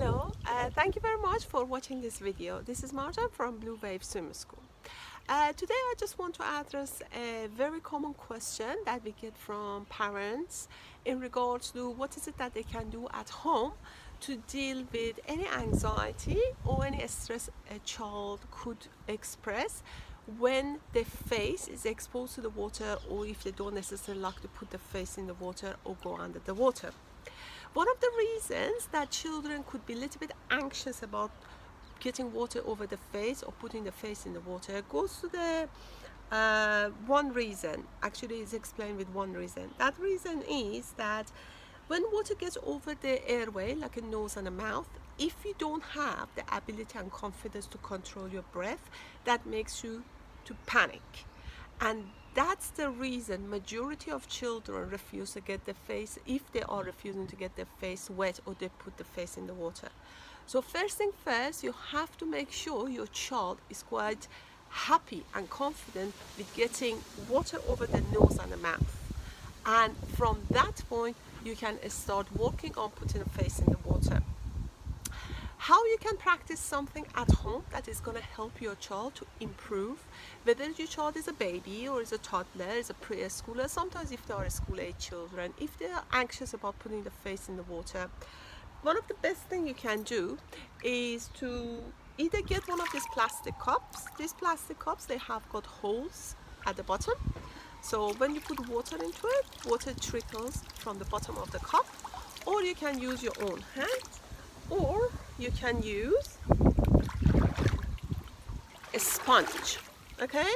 Hello, thank you very much for watching this video. This is Marjan from Blue Wave Swim School. Today I just want to address a very common question that we get from parents in regards to what is it that they can do at home to deal with any anxiety or any stress a child could express when their face is exposed to the water, or if they don't necessarily like to put the face in the water or go under the water. One of the reasons that children could be a little bit anxious about getting water over the face or putting the face in the water goes to the one reason. Actually, it's explained with one reason. That reason is that when water gets over the airway, like a nose and a mouth, if you don't have the ability and confidence to control your breath, that makes you to panic. And that's the reason majority of children refuse to get their face, if they are refusing to get their face wet or they put the face in the water. So first thing first, you have to make sure your child is quite happy and confident with getting water over the nose and the mouth. And from that point, you can start working on putting the face in the water. How you can practice something at home that is going to help your child to improve, whether your child is a baby or is a toddler, is a preschooler, sometimes if they are school-age children, if they are anxious about putting the face in the water, one of the best thing you can do is to either get one of these plastic cups. These plastic cups, they have got holes at the bottom, so when you put water into it, water trickles from the bottom of the cup, or you can use your own hand, or you can use a sponge. Okay,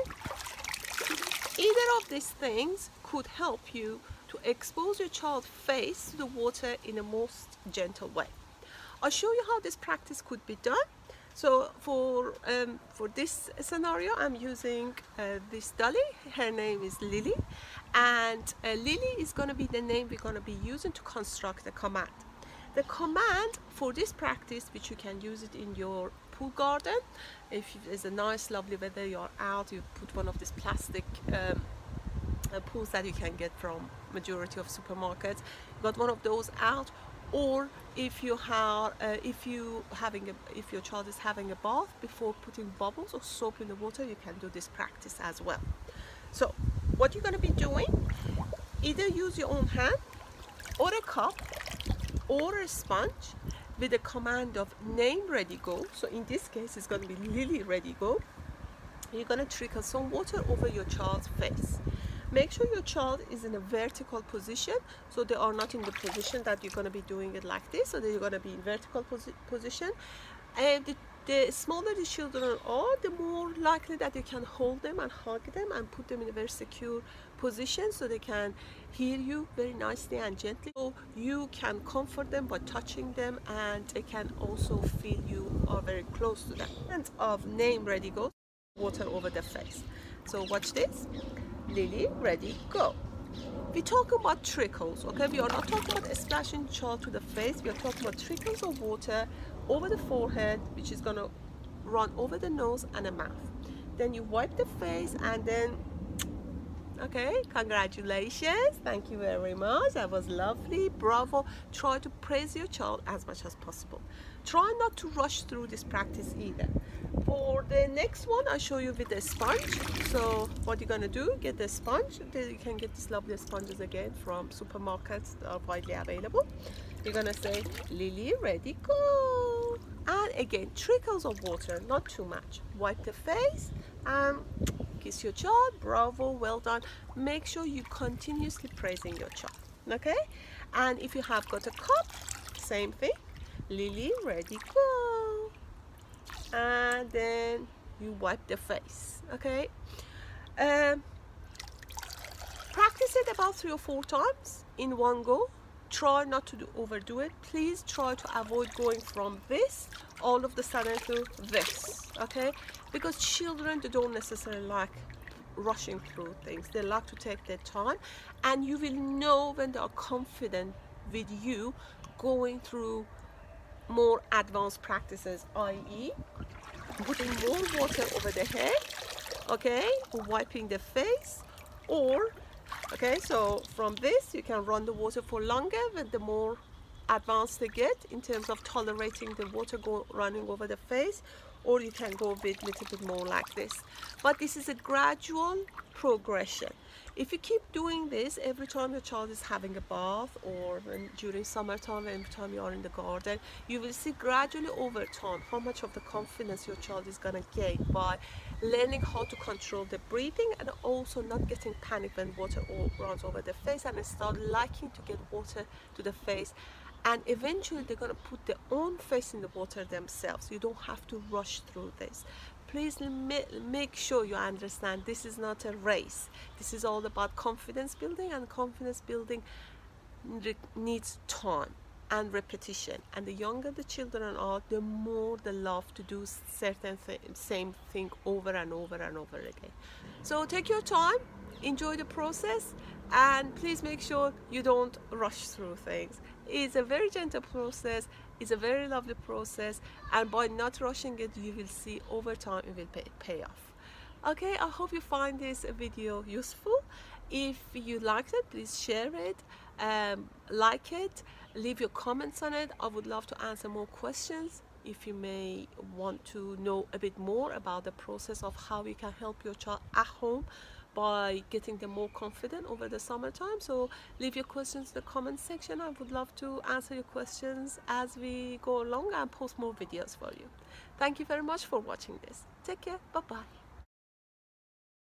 either of these things could help you to expose your child's face to the water in the most gentle way. I'll show you how this practice could be done. So for this scenario, I'm using this dolly. Her name is Lily, and Lily is going to be the name we're going to be using to construct the command. The command for this practice, which you can use it in your pool garden, if there's a nice lovely weather, you're out, you put one of these plastic pools that you can get from majority of supermarkets, you got one of those out, or if you have if your child is having a bath, before putting bubbles or soap in the water, you can do this practice as well. So what you're going to be doing, either use your own hand or a cup or a sponge with the command of name ready go. So in this case it's going to be Lily ready go. You're going to trickle some water over your child's face. Make sure your child is in a vertical position, so they are not in the position that you're going to be doing it like this, so they're going to be in vertical position. And the smaller the children are, the more likely that you can hold them and hug them and put them in a very secure position, so they can hear you very nicely and gently. So you can comfort them by touching them, and they can also feel you are very close to them. And of name ready go, water over the face. So watch this. Lily ready go. We're talking about trickles, okay? We are not talking about splashing child to the face. We are talking about trickles of water over the forehead, which is going to run over the nose and the mouth. Then you wipe the face, and then, okay, congratulations, thank you very much, that was lovely, bravo. Try to praise your child as much as possible. Try not to rush through this practice either. For the next one, I'll show you with the sponge. So what you're going to do, get the sponge. You can get these lovely sponges again from supermarkets that are widely available. You're going to say, Lily ready go, and again trickles of water, not too much. Wipe the face and kiss your child, bravo, well done. Make sure you continuously praising your child, okay? And if you have got a cup, same thing, Lily ready go, and then you wipe the face, okay? Practice it about 3 or 4 times in one go. Try not to overdo it. Please try to avoid going from this all of the sudden to this, okay? Because children, they don't necessarily like rushing through things. They like to take their time, and you will know when they are confident with you going through more advanced practices, i.e. putting more water over the head, okay, wiping the face, or okay, so from this you can run the water for longer with the more advanced they get in terms of tolerating the water running over the face, or you can go with a little bit more like this. But this is a gradual progression. If you keep doing this every time your child is having a bath, or during summertime, every time you are in the garden, you will see gradually over time how much of the confidence your child is going to gain by learning how to control the breathing, and also not getting panicked when water runs over the face, and start liking to get water to the face. And eventually they're going to put their own face in the water themselves. You don't have to rush through this. Please make sure you understand this is not a race. This is all about confidence building, and confidence building needs time and repetition. And the younger the children are, the more they love to do certain same thing over and over and over again. So take your time, enjoy the process, and please make sure you don't rush through things. It's a very gentle process, it's a very lovely process, and by not rushing it, you will see over time it will pay off. Okay, I hope you find this video useful. If you liked it, please share it, like it, leave your comments on it. I would love to answer more questions. If you may want to know a bit more about the process of how you can help your child at home by getting them more confident over the summertime, so leave your questions in the comment section. I would love to answer your questions as we go along and post more videos for you. Thank you very much for watching this. Take care. Bye bye.